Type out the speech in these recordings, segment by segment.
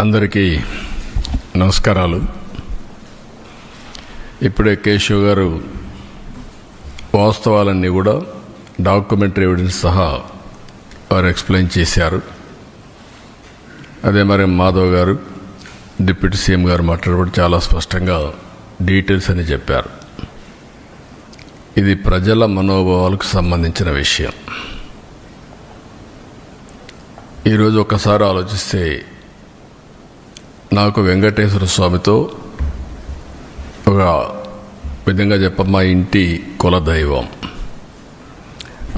అందరికీ నమస్కారాలు. ఇప్పుడే కేశవ్ గారు వాస్తవాలన్నీ కూడా డాక్యుమెంటరీ ఎవిడెన్స్ సహా వారు ఎక్స్ప్లెయిన్ చేశారు. అదే మరి మాధవ్ గారు డిప్యూటీ సీఎం గారు మాట్లాడబడి చాలా స్పష్టంగా డీటెయిల్స్ అని చెప్పారు. ఇది ప్రజల మనోభావాలకు సంబంధించిన విషయం. ఈరోజు ఒకసారి ఆలోచిస్తే నాకు వెంకటేశ్వర స్వామితో ఒక విధంగా మా ఇంటి కులదైవం.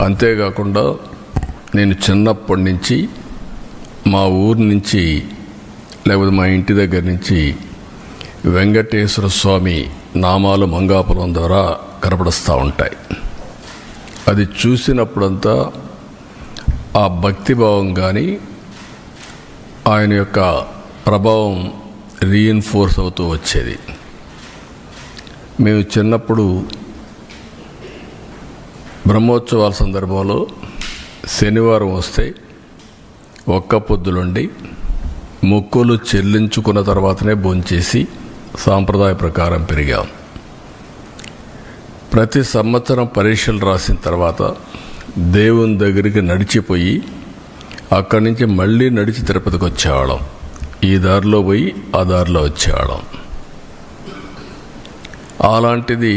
అంతేకాకుండా నేను చిన్నప్పటి నుంచి మా ఊరు నుంచి లేకపోతే మా ఇంటి దగ్గర నుంచి వెంకటేశ్వర స్వామి నామాలు మంగాపురం ద్వారా కనపడుస్తూ ఉంటాయి. అది చూసినప్పుడంతా ఆ భక్తిభావం కానీ ఆయన యొక్క ప్రభావం రీఇన్ఫోర్స్ అవుతూ వచ్చేది. మేము చిన్నప్పుడు బ్రహ్మోత్సవాల సందర్భంలో శనివారం వస్తే ఒక్క పొద్దులుండి మొక్కులు చెల్లించుకున్న తర్వాతనే భోంచేసి సాంప్రదాయ ప్రకారం పెరిగాం. ప్రతి సంవత్సరం పరీక్షలు రాసిన తర్వాత దేవుని దగ్గరికి నడిచిపోయి అక్కడి నుంచి మళ్ళీ నడిచి తిరుపతికి వచ్చేవాళ్ళం. ఈ దారిలో పోయి ఆ దారిలో వచ్చేవాళ్ళం. అలాంటిది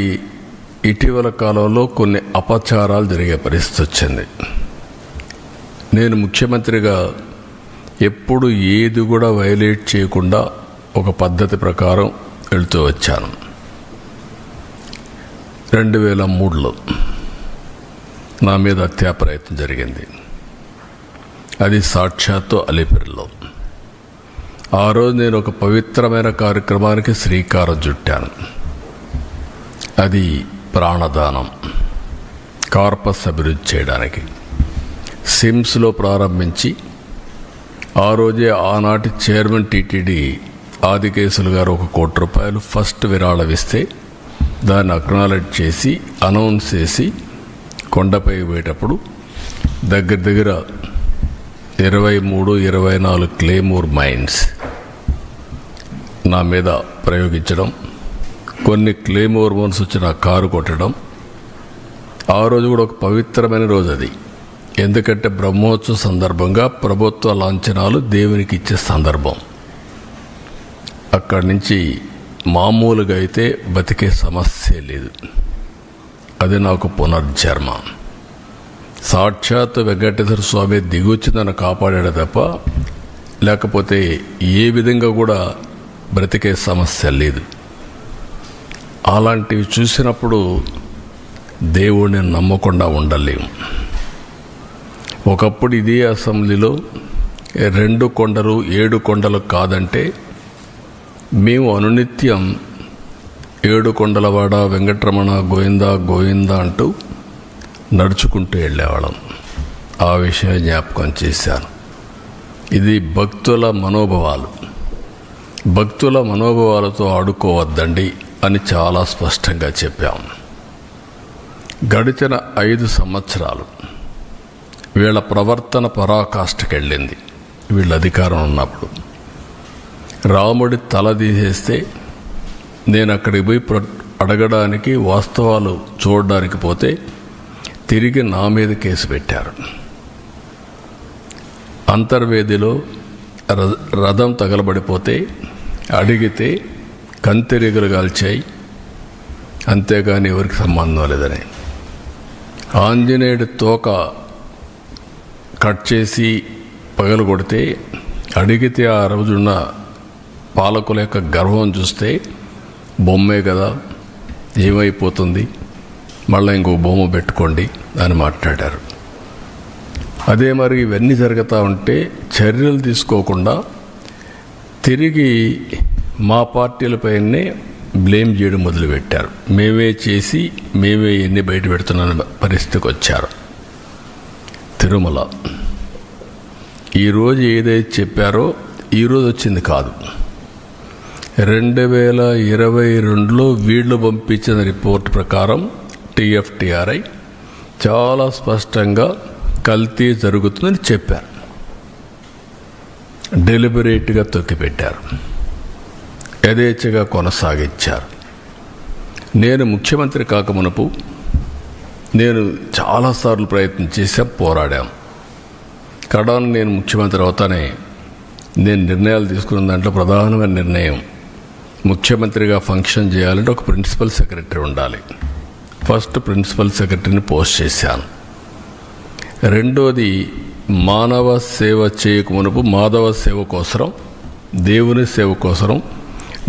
ఇటీవల కాలంలో కొన్ని అపచారాలు జరిగే పరిస్థితి వచ్చింది. నేను ముఖ్యమంత్రిగా ఎప్పుడు ఏది కూడా వైలేట్ చేయకుండా ఒక పద్ధతి ప్రకారం వెళ్తూ వచ్చాను. 2003లో నా మీద హత్యా ప్రయత్నం జరిగింది. అది సాక్షాత్తు అలిపిరిలో. ఆ రోజు నేను ఒక పవిత్రమైన కార్యక్రమానికి శ్రీకారం చుట్టాను. అది ప్రాణదానం, కార్పస్ అభివృద్ధి చేయడానికి సిమ్స్లో ప్రారంభించి ఆ రోజే ఆనాటి చైర్మన్ టీటీడీ ఆదికేశులు గారు 1 కోటి రూపాయలు ఫస్ట్ విరాళం ఇస్తే దాన్ని అక్నాలెడ్జ్ చేసి అనౌన్స్ చేసి కొండపై పోయేటప్పుడు దగ్గర 23-24 క్లేమోర్ మైన్స్ నా మీద ప్రయోగించడం, కొన్ని క్లేమోర్ మైన్స్ వచ్చి నా కారు కొట్టడం. ఆ రోజు కూడా ఒక పవిత్రమైన రోజు అది. ఎందుకంటే బ్రహ్మోత్సవ సందర్భంగా ప్రభుత్వ లాంఛనాలు దేవునికి ఇచ్చే సందర్భం. అక్కడి నుంచి మామూలుగా అయితే బతికే సమస్య లేదు. అది నాకు పునర్జన్మ. సాక్షాత్ వెంకటేశ్వర స్వామి దిగొచ్చి నన్ను కాపాడాడు తప్ప లేకపోతే ఏ విధంగా కూడా బ్రతికే సమస్య లేదు. అలాంటివి చూసినప్పుడు దేవుడిని నమ్మకుండా ఉండలేము. ఒకప్పుడు ఇదే అసెంబ్లీలో 2 కొండలు 7 కొండలు కాదంటే మేము అనునిత్యం 7 కొండలవాడ వెంకటరమణ గోవింద గోవింద అంటూ నడుచుకుంటూ వెళ్ళేవాళ్ళం. ఆ విషయం జ్ఞాపకం చేశాను. ఇది భక్తుల మనోభావాలు. భక్తుల మనోభావాలతో ఆడుకోవద్దండి అని చాలా స్పష్టంగా చెప్పాము. గడిచిన 5 సంవత్సరాలు వీళ్ళ ప్రవర్తన పరాకాష్ఠకెళ్ళింది. వీళ్ళ అధికారం ఉన్నప్పుడు రాముడి తల తీసేస్తే నేను అక్కడికి పోయి అడగడానికి, వాస్తవాలు చూడడానికి పోతే తిరిగి నా మీద కేసు పెట్టారు. అంతర్వేదిలో రథం తగలబడిపోతే అడిగితే కంతిరీగలు కాల్చాయి, అంతేగాని ఎవరికి సంబంధం లేదని. ఆంజనేయుడి తోక కట్ చేసి పగలు కొడితే అడిగితే ఆ రోజున్న పాలకుల యొక్క గర్వం చూస్తే బొమ్మే కదా, ఏమైపోతుంది, మళ్ళీ ఇంకో బొమ్మ పెట్టుకోండి అని మాట్లాడారు. అదే మరి ఇవన్నీ జరుగుతూ ఉంటే చర్యలు తీసుకోకుండా తిరిగి మా పార్టీలపైనే బ్లేమ్ చేయడం మొదలుపెట్టారు. మేమే చేసి మేమే ఎన్ని బయట పెడుతున్న పరిస్థితికి వచ్చారు. తిరుమల ఈరోజు ఏదైతే చెప్పారో ఈరోజు వచ్చింది కాదు. 2022లో వీళ్ళు పంపించిన రిపోర్ట్ ప్రకారం TFTRI చాలా స్పష్టంగా కల్తీ జరుగుతుందని చెప్పారు. డెలిబరేట్గా తొక్కిపెట్టారు, యథేచ్ఛగా కొనసాగించారు. నేను ముఖ్యమంత్రి కాకమునుపు నేను చాలాసార్లు ప్రయత్నం చేశాం, పోరాడాం. కడాను నేను ముఖ్యమంత్రి అవుతానే నేను నిర్ణయాలు తీసుకున్న దాంట్లో ప్రధానమైన నిర్ణయం, ముఖ్యమంత్రిగా ఫంక్షన్ చేయాలంటే ఒక ప్రిన్సిపల్ సెక్రటరీ ఉండాలి. ఫస్ట్ ప్రిన్సిపల్ సెక్రటరీని పోస్ట్ చేశాను. రెండోది, మానవ సేవ చేయకమునుపు మాధవ సేవ కోసరం, దేవుని సేవ కోసరం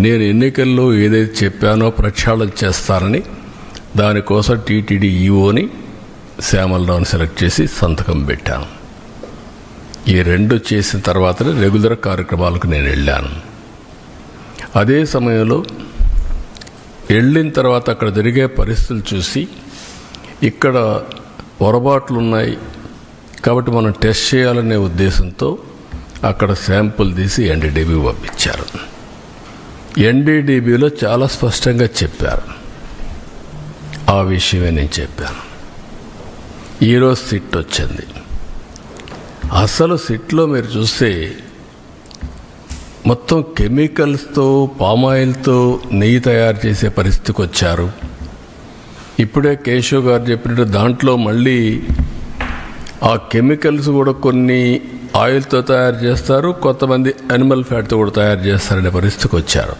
నేను ఎన్నికల్లో ఏదైతే చెప్పానో ప్రక్షాళన చేస్తానని దానికోసం టీటీడీ ఈఓని శ్యామలరావుని సెలెక్ట్ చేసి సంతకం పెట్టాను. ఈ రెండు చేసిన తర్వాతనే రెగ్యులర్ కార్యక్రమాలకు నేను వెళ్ళాను. అదే సమయంలో వెళ్ళిన తర్వాత అక్కడ జరిగే పరిస్థితులు చూసి ఇక్కడ పొరపాట్లు ఉన్నాయి కాబట్టి మనం టెస్ట్ చేయాలనే ఉద్దేశంతో అక్కడ శాంపుల్ తీసి ఎన్డీడీబీ పంపించారు. ఎన్డీడీబీలో చాలా స్పష్టంగా చెప్పారు. ఆ విషయమే నేను చెప్పాను. ఈరోజు సిట్ వచ్చింది. అసలు సిట్లో మీరు చూస్తే మొత్తం కెమికల్స్తో, పామాయిల్తో నెయ్యి తయారు చేసే పరిస్థితికి వచ్చారు. ఇప్పుడే కేశవ్ గారు చెప్పినట్టు దాంట్లో మళ్ళీ ఆ కెమికల్స్ కూడా కొన్ని ఆయిల్తో తయారు చేస్తారు, కొంతమంది యానిమల్ ఫ్యాట్తో కూడా తయారు చేస్తారనే పరిస్థితికి వచ్చారు.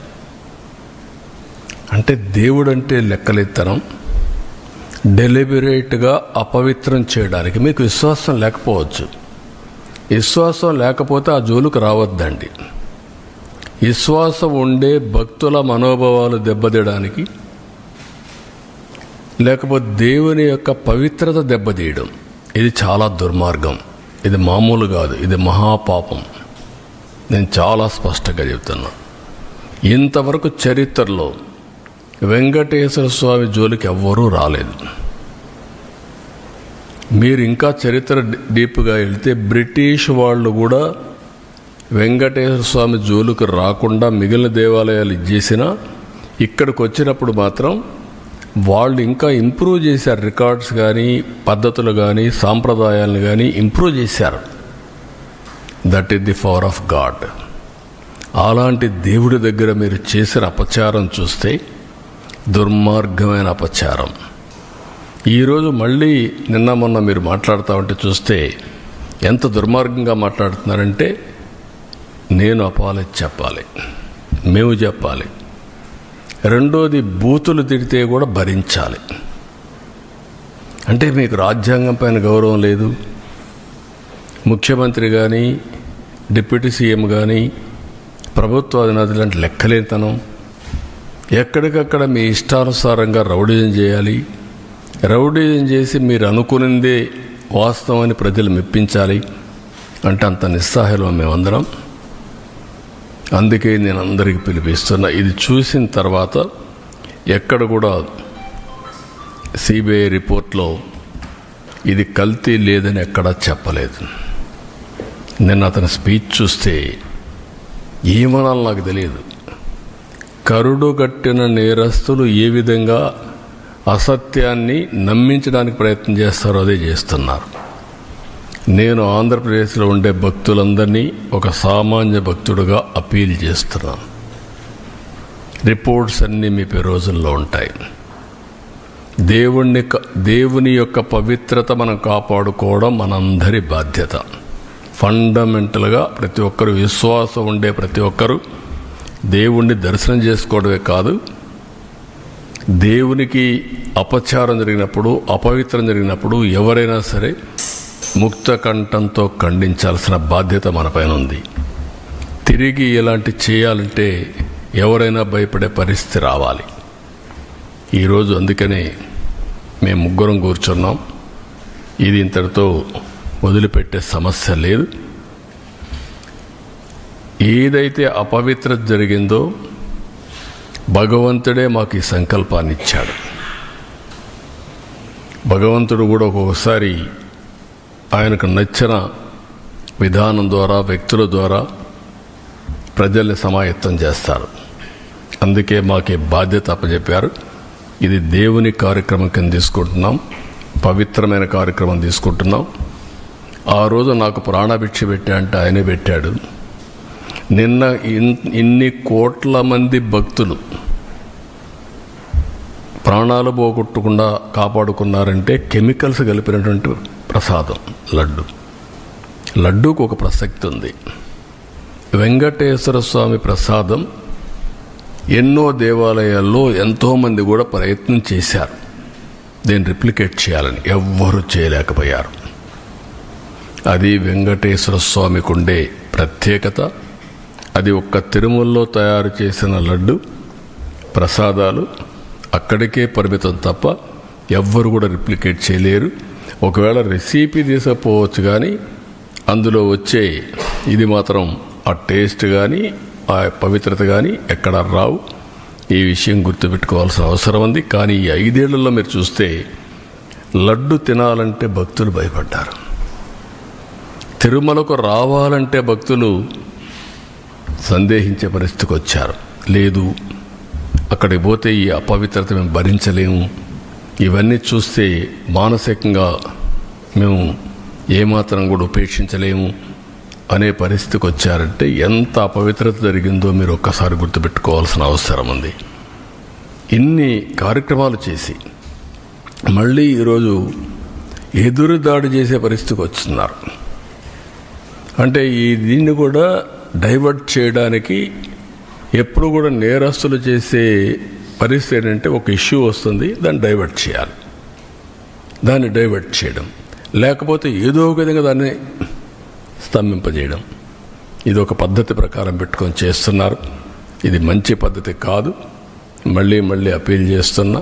అంటే దేవుడు అంటే లెక్కలెత్తనం, డెలిబరేట్గా అపవిత్రం చేయడానికి. మీకు విశ్వాసం లేకపోవచ్చు, విశ్వాసం లేకపోతే ఆ జోలుకు రావద్దండి. విశ్వాసం ఉండే భక్తుల మనోభావాలు దెబ్బతీయడానికి, లేకపోతే దేవుని యొక్క పవిత్రత దెబ్బతీయడం, ఇది చాలా దుర్మార్గం. ఇది మామూలు కాదు, ఇది మహాపాపం. నేను చాలా స్పష్టంగా చెప్తున్నా. ఇంతవరకు చరిత్రలో వెంకటేశ్వర స్వామి జోలికి ఎవ్వరూ రాలేదు. మీరు ఇంకా చరిత్ర డీప్గా వెళ్తే బ్రిటిష్ వాళ్ళు కూడా వెంకటేశ్వర స్వామి జోలికి రాకుండా మిగిలిన దేవాలయాలు చేసినా ఇక్కడికి వచ్చినప్పుడు మాత్రం వాళ్ళు ఇంకా ఇంప్రూవ్ చేశారు. రికార్డ్స్ కానీ, పద్ధతులు కానీ, సాంప్రదాయాలను కానీ ఇంప్రూవ్ చేశారు. That is the power of God. అలాంటి దేవుడి దగ్గర మీరు చేసిన అపచారం చూస్తే దుర్మార్గమైన అపచారం. ఈరోజు మళ్ళీ నిన్న మొన్న మీరు మాట్లాడుతూ ఉంటే చూస్తే ఎంత దుర్మార్గంగా మాట్లాడుతున్నారంటే, నేను అపాలజీ చెప్పాలి, మేము చెప్పాలి. రెండోది, బూతులు తిడితే కూడా భరించాలి. అంటే మీకు రాజ్యాంగం పైన గౌరవం లేదు. ముఖ్యమంత్రి కానీ, డిప్యూటీ సీఎం కానీ, ప్రభుత్వ అధినేతలు అంటే లెక్కలేతనం. ఎక్కడికక్కడ మీ ఇష్టానుసారంగా రౌడీజం చేయాలి. రౌడీజం చేసి మీరు అనుకునిందే వాస్తవాన్ని ప్రజలు మెప్పించాలి అంటే అంత నిస్సహాయం మేమందరం. అందుకే నేను అందరికీ పిలిపిస్తున్నా. ఇది చూసిన తర్వాత ఎక్కడ కూడా సిబిఐ రిపోర్ట్లో ఇది కల్తీ లేదని ఎక్కడా చెప్పలేదు. నేను అతని స్పీచ్ చూస్తే ఏమనాలో నాకు తెలియదు. కరుడు కట్టిన నేరస్తులు ఏ విధంగా అసత్యాన్ని నమ్మించడానికి ప్రయత్నం చేస్తారో అదే చేస్తున్నారు. నేను ఆంధ్రప్రదేశ్లో ఉండే భక్తులందరినీ ఒక సామాన్య భక్తుడుగా అపీల్ చేస్తున్నాను. రిపోర్ట్స్ అన్నీ మీ రోజుల్లో ఉంటాయి. దేవుని యొక్క పవిత్రత మనం కాపాడుకోవడం మనందరి బాధ్యత. ఫండమెంటల్గా ప్రతి ఒక్కరు, విశ్వాసం ఉండే ప్రతి ఒక్కరూ దేవుణ్ణి దర్శనం చేసుకోవడమే కాదు, దేవునికి అపచారం జరిగినప్పుడు, అపవిత్రం జరిగినప్పుడు ఎవరైనా సరే ముక్త కంఠంతో ఖండించాల్సిన బాధ్యత మనపైన ఉంది. తిరిగి ఇలాంటి చేయాలంటే ఎవరైనా భయపడే పరిస్థితి రావాలి. ఈరోజు అందుకనే మేము ముగ్గురం కూర్చున్నాం. ఇది ఇంతటితో వదిలిపెట్టే సమస్య లేదు. ఏదైతే అపవిత్రత జరిగిందో భగవంతుడే మాకు ఈ సంకల్పాన్ని ఇచ్చాడు. భగవంతుడు కూడా ఒక్కొక్కసారి ఆయనకు నచ్చిన విధానం ద్వారా, వ్యక్తుల ద్వారా ప్రజల్ని సమాయత్తం చేస్తారు. అందుకే మాకు బాధ్యత అప్పచెప్పారు. ఇది దేవుని కార్యక్రమం కింద తీసుకుంటున్నాం, పవిత్రమైన కార్యక్రమం తీసుకుంటున్నాం. ఆ రోజు నాకు ప్రాణభిక్ష పెట్టా అంటే ఆయనే పెట్టాడు. నిన్న ఇన్ని కోట్ల మంది భక్తులు ప్రాణాలు పోగొట్టకుండా కాపాడుకున్నారంటే కెమికల్స్ కలిపినటువంటి ప్రసాదం లడ్డూకు ఒక ప్రసక్తి ఉంది. వెంకటేశ్వర స్వామి ప్రసాదం ఎన్నో దేవాలయాల్లో ఎంతోమంది కూడా ప్రయత్నం చేశారు దీన్ని రిప్లికేట్ చేయాలని, ఎవ్వరూ చేయలేకపోయారు. అది వెంకటేశ్వర స్వామికి ఉండే ప్రత్యేకత. అది ఒక్క తిరుమలలో తయారు చేసిన లడ్డు ప్రసాదాలు అక్కడికే పరిమితం తప్ప ఎవ్వరు కూడా రిప్లికేట్ చేయలేరు. ఒకవేళ రెసిపీ తీసుకపోవచ్చు, కానీ అందులో వచ్చే ఇది మాత్రం ఆ టేస్ట్ కానీ ఆ పవిత్రత కానీ ఎక్కడ రావు. ఈ విషయం గుర్తుపెట్టుకోవాల్సిన అవసరం ఉంది. కానీ ఈ 5 ఏళ్లలో మీరు చూస్తే లడ్డు తినాలంటే భక్తులు భయపడ్డారు. తిరుమలకు రావాలంటే భక్తులు సందేహించే పరిస్థితికి వచ్చారు. లేదు, అక్కడికి పోతే ఈ అపవిత్రత మేము భరించలేము, ఇవన్నీ చూస్తే మానసికంగా మేము ఏమాత్రం కూడా ఉపేక్షించలేము అనే పరిస్థితికి వచ్చారంటే ఎంత అపవిత్రత జరిగిందో మీరు ఒక్కసారి గుర్తుపెట్టుకోవాల్సిన అవసరం ఉంది. ఇన్ని కార్యక్రమాలు చేసి మళ్ళీ ఈరోజు ఎదురు దాడి చేసే పరిస్థితికి వస్తున్నారు. అంటే దీన్ని కూడా డైవర్ట్ చేయడానికి ఎప్పుడు కూడా నేరస్తులు చేసే పరిస్థితి ఏంటంటే ఒక ఇష్యూ వస్తుంది, దాన్ని డైవర్ట్ చేయాలి, దాన్ని డైవర్ట్ చేయడం, లేకపోతే ఏదో ఒక విధంగా దాన్ని స్తంభింపజేయడం. ఇది ఒక పద్ధతి ప్రకారం పెట్టుకొని చేస్తున్నారు. ఇది మంచి పద్ధతి కాదు. మళ్ళీ అపీల్ చేస్తున్నా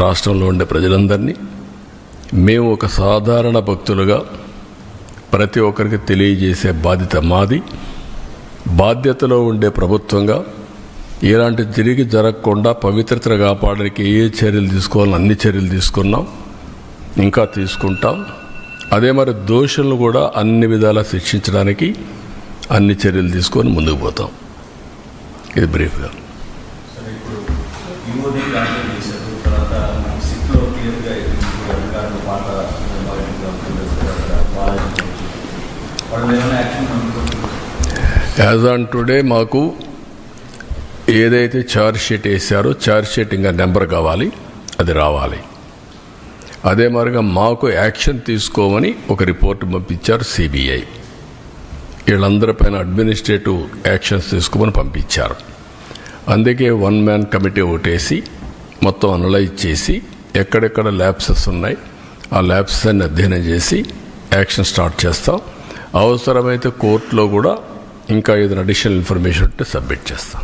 రాష్ట్రంలో ఉండే ప్రజలందరినీ, మేము ఒక సాధారణ భక్తులుగా ప్రతి ఒక్కరికి తెలియజేసే బాధ్యత మాది. బాధ్యతలో ఉండే ప్రభుత్వంగా ఇలాంటి తిరిగి జరగకుండా పవిత్రతను కాపాడడానికి ఏ చర్యలు తీసుకోవాలని అన్ని చర్యలు తీసుకున్నాం, ఇంకా తీసుకుంటాం. అదే మరి దోషులను కూడా అన్ని విధాలా శిక్షించడానికి అన్ని చర్యలు తీసుకొని ముందుకు పోతాం. ఇది బ్రీఫ్గా. యాజ్ ఆన్ టుడే మాకు ఏదైతే ఛార్జ్ షీట్ వేసారో ఛార్జ్ షీట్ ఇంకా నెంబర్ కావాలి, అది రావాలి. అదే మరిగా మాకు యాక్షన్ తీసుకోమని ఒక రిపోర్ట్ పంపించారు సిబిఐ. వీళ్ళందరిపైన అడ్మినిస్ట్రేటివ్ యాక్షన్స్ తీసుకోమని పంపించారు. అందుకే 1 మ్యాన్ కమిటీ ఒకటేసి మొత్తం అనలైజ్ చేసి ఎక్కడెక్కడ ల్యాబ్సెస్ ఉన్నాయి ఆ ల్యాబ్సెస్ అన్ని అధ్యయనం చేసి యాక్షన్ స్టార్ట్ చేస్తాం. అవసరమైతే కోర్టులో కూడా ఇంకా ఏదైనా అడిషనల్ ఇన్ఫర్మేషన్ ఉంటే సబ్మిట్ చేస్తాం.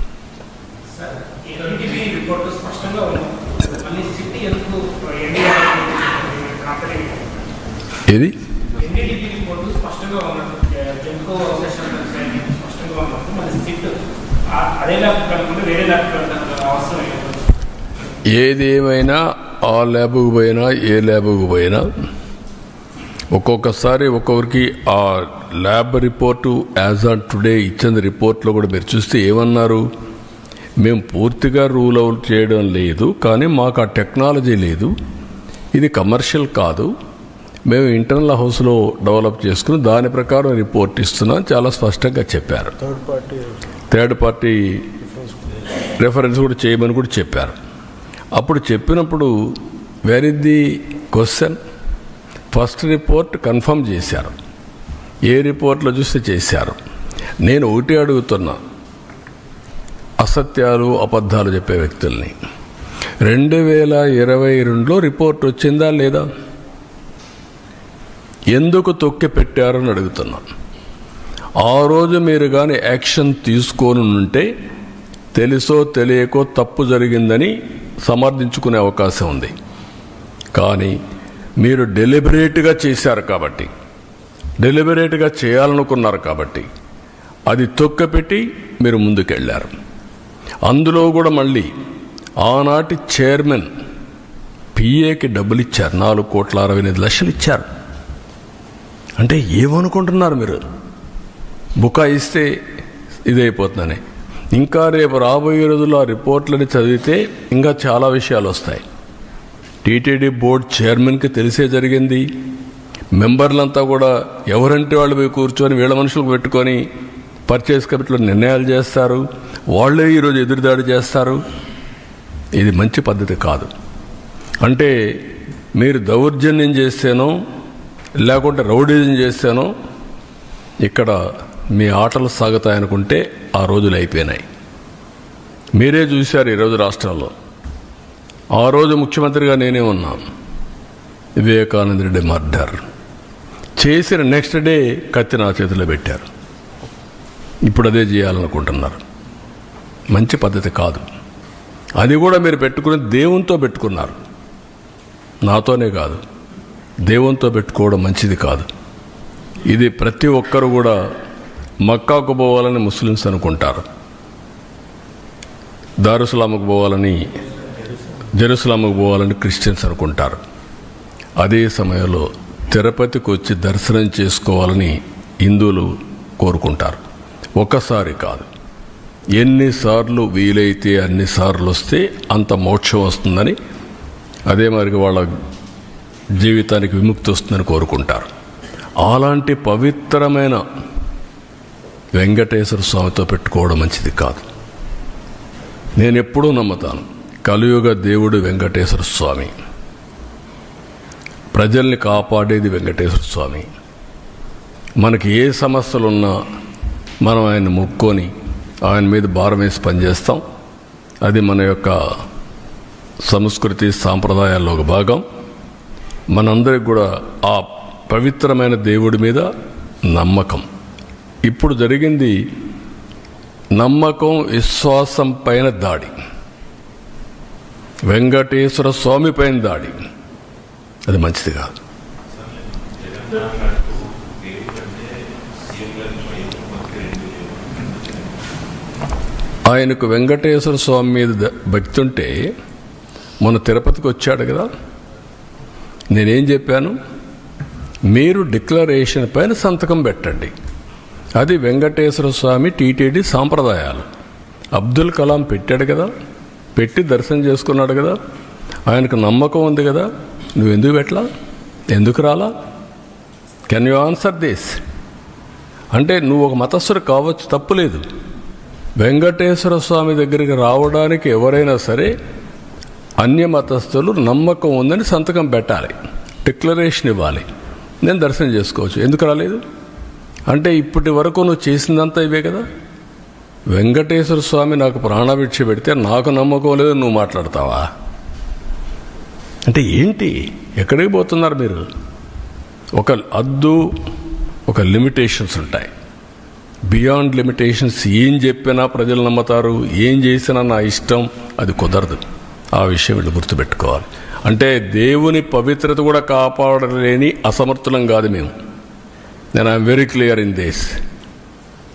ఏది ఏదేమైనా ఆ ల్యాబ్కు పోయినా ఏ ల్యాబ్కు పోయినా ఒక్కొక్కసారి ఒక్కొక్కరికి ఆ lab report as on today ఇచ్చిన రిపోర్ట్లో కూడా మీరు చూస్తే ఏమన్నారు, మేము పూర్తిగా రూల్ అవుట్ చేయడం లేదు, కానీ మాకు ఆ టెక్నాలజీ లేదు, ఇది కమర్షియల్ కాదు, మేము ఇంటర్నల్ హౌస్లో డెవలప్ చేసుకుని దాని ప్రకారం రిపోర్ట్ ఇస్తున్నాం చాలా స్పష్టంగా చెప్పారు. థర్డ్ పార్టీ రెఫరెన్స్ కూడా చేయమని కూడా చెప్పారు. అప్పుడు చెప్పినప్పుడు where is the question? First report confirm చేశారు, ఏ రిపోర్ట్లో చూస్తే చేశారు. నేను ఒకటి అడుగుతున్నా, అసత్యాలు అబద్ధాలు చెప్పే వ్యక్తుల్ని 2022లో రిపోర్ట్ వచ్చిందా లేదా? ఎందుకు తొక్కి పెట్టారని అడుగుతున్నా. ఆ రోజు మీరు కానీ యాక్షన్ తీసుకొని ఉంటే తెలుసో తెలియకో తప్పు జరిగిందని సమర్థించుకునే అవకాశం ఉంది. కానీ మీరు డెలిబరేట్గా చేశారు కాబట్టి, డెలిబరేట్గా చేయాలనుకున్నారు కాబట్టి అది తొక్కపెట్టి మీరు ముందుకెళ్ళారు. అందులో కూడా మళ్ళీ ఆనాటి చైర్మన్ పిఏకి డబ్బులు ఇచ్చారు, 4,68,00,000 ఇచ్చారు. అంటే ఏమనుకుంటున్నారు మీరు? బుకాయిస్తే ఇదైపోతుందని. ఇంకా రేపు రాబోయే రోజుల్లో ఆ రిపోర్ట్లని చదివితే ఇంకా చాలా విషయాలు వస్తాయి. టీటీడీ బోర్డు చైర్మన్కి తెలిసే జరిగింది. మెంబర్లంతా కూడా ఎవరంటే వాళ్ళు పోయి కూర్చొని వీళ్ళ మనుషులకు పెట్టుకొని పర్చేస్ కమిటీలో నిర్ణయాలు చేస్తారు, వాళ్ళే ఈరోజు ఎదురుదాడి చేస్తారు. ఇది మంచి పద్ధతి కాదు. అంటే మీరు దౌర్జన్యం చేస్తేనో లేకుంటే రౌడీజం చేస్తేనో ఇక్కడ మీ ఆటలు సాగుతాయనుకుంటే ఆ రోజులు అయిపోయినాయి. మీరే చూశారు ఈరోజు రాష్ట్రంలో. ఆ రోజు ముఖ్యమంత్రిగా నేనే ఉన్నాను. వివేకానంద రెడ్డి మర్డర్ చేసిన నెక్స్ట్ డే కత్తి నా చేతిలో పెట్టారు. ఇప్పుడు అదే చేయాలనుకుంటున్నారు. మంచి పద్ధతి కాదు. అది కూడా మీరు పెట్టుకుని దేవునితో పెట్టుకున్నారు. నాతోనే కాదు, దేవునితో పెట్టుకోవడం మంచిది కాదు. ఇది ప్రతి ఒక్కరు కూడా మక్కాకు పోవాలని ముస్లిమ్స్ అనుకుంటారు, దారుసలాముకు పోవాలని, జెరూసలాముకు పోవాలని క్రిస్టియన్స్ అనుకుంటారు. అదే సమయంలో తిరుపతికి వచ్చి దర్శనం చేసుకోవాలని హిందువులు కోరుకుంటారు. ఒకసారి కాదు, ఎన్నిసార్లు వీలైతే అన్నిసార్లు వస్తే అంత మోక్షం వస్తుందని, అదే మరి వాళ్ళ జీవితానికి విముక్తి వస్తుందని కోరుకుంటారు. అలాంటి పవిత్రమైన వెంకటేశ్వర స్వామితో పెట్టుకోవడం మంచిది కాదు. నేను ఎప్పుడూ నమ్ముతాను, కలియుగ దేవుడు వెంకటేశ్వర స్వామి, ప్రజల్ని కాపాడేది వెంకటేశ్వర స్వామి. మనకి ఏ సమస్యలున్నా మనం ఆయన మొక్కొని ఆయన మీద భారం వేసి పనిచేస్తాం. అది మన యొక్క సంస్కృతి సాంప్రదాయాల్లో ఒక భాగం. మనందరికి కూడా ఆ పవిత్రమైన దేవుడి మీద నమ్మకం. ఇప్పుడు జరిగింది నమ్మకం విశ్వాసం పైన దాడి, వెంకటేశ్వర స్వామి పైన దాడి. అది మంచిది కాదు. ఆయనకు వెంకటేశ్వర స్వామి మీద భక్తి ఉంటే మొన్న తిరుపతికి వచ్చాడు కదా, నేనేం చెప్పాను? మీరు డిక్లరేషన్ పైన సంతకం పెట్టండి. అది వెంకటేశ్వర స్వామి టీటీడీ సాంప్రదాయాలు. అబ్దుల్ కలాం పెట్టాడు కదా, పెట్టి దర్శనం చేసుకున్నాడు కదా, ఆయనకు నమ్మకం ఉంది కదా, నువ్వు ఎందుకు పెట్టలా? ఎందుకు రాలా? Can you answer this? అంటే నువ్వు ఒక మతస్థుడు కావచ్చు, తప్పులేదు. వెంకటేశ్వర స్వామి దగ్గరికి రావడానికి ఎవరైనా సరే అన్య మతస్థులు నమ్మకం ఉందని సంతకం పెట్టాలి, డిక్లరేషన్ ఇవ్వాలి. నేను దర్శనం చేసుకోవచ్చు. ఎందుకు రాలేదు? అంటే ఇప్పటి వరకు నువ్వు చేసిందంతా ఇవే కదా. వెంకటేశ్వర స్వామి నాకు ప్రాణభిక్ష పెడితే నాకు నమ్మకం లేదు, నువ్వు మాట్లాడతావా? అంటే ఏంటి? ఎక్కడికి పోతున్నారు మీరు? ఒక హద్దు, ఒక లిమిటేషన్స్ ఉంటాయి. బియాండ్ లిమిటేషన్స్ ఏం చెప్పినా ప్రజలు నమ్ముతారు, ఏం చేసినా నా ఇష్టం, అది కుదరదు. ఆ విషయం వీళ్ళు గుర్తుపెట్టుకోవాలి. అంటే దేవుని పవిత్రత కూడా కాపాడలేని అసమర్థులం కాదు మేము. నేను I'm very clear in this.